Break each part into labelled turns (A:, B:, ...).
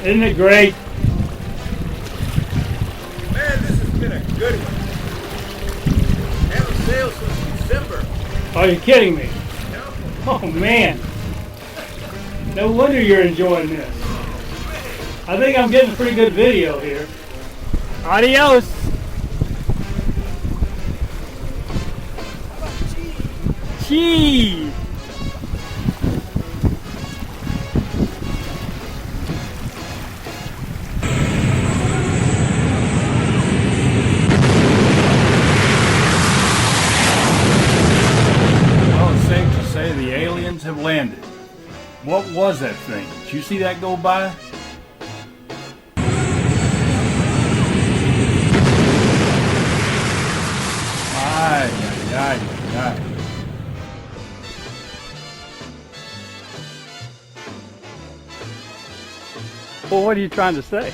A: Isn't it great?
B: Man, this has been a good one. Haven't sailed since December.
A: Are you kidding me?
B: No.
A: Oh man. No wonder you're enjoying this. I think I'm getting a pretty good video here. Adios. Cheese.
C: Well, it's safe to say the aliens have landed. What was that thing? Did you see that go by? Aye, aye, aye, aye.
A: Well, what are you trying to say?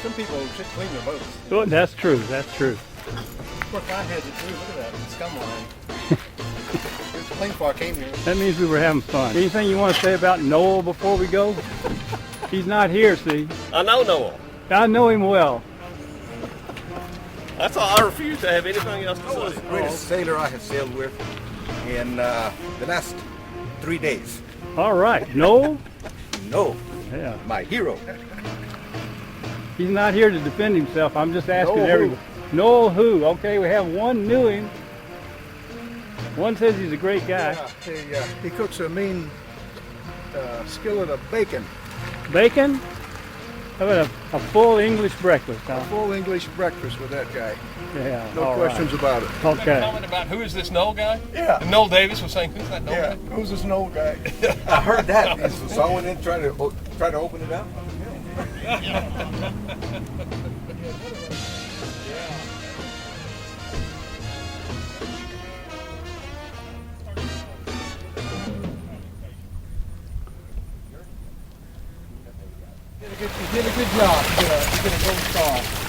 B: Some people should clean their boats.
A: Oh, that's true. That's true.
B: Of course, I had to too. Look at that scum line. It was clean before I came here.
A: That means we were having fun. Anything you want to say about Noel before we go? He's not here, see?
D: I know Noel.
A: I know him well.
D: That's all. I refuse to have anything else to
B: Noel was
D: say.
B: the greatest sailor I have sailed with in the last 3 days.
A: All right. Noel?
B: No,
A: Yeah.
B: my hero.
A: He's not here to defend himself. I'm just asking
B: Noel who?
A: everybody. Noel who? Okay, we have one knew him. One says he's a great guy.
E: He cooks a mean skillet of bacon.
A: Bacon? How about a full English breakfast, huh?
E: Full English breakfast with that guy.
A: Yeah.
E: No
A: all
E: questions about it.
A: right. Okay.
D: Comment about who is this Noel guy?
B: Yeah.
D: And Noel Davis was saying, who's that Noel
B: Yeah,
D: guy?
E: Who's this Noel guy?
B: I heard that. So I went in trying to open it up.
E: You did a good job. You get a gold star.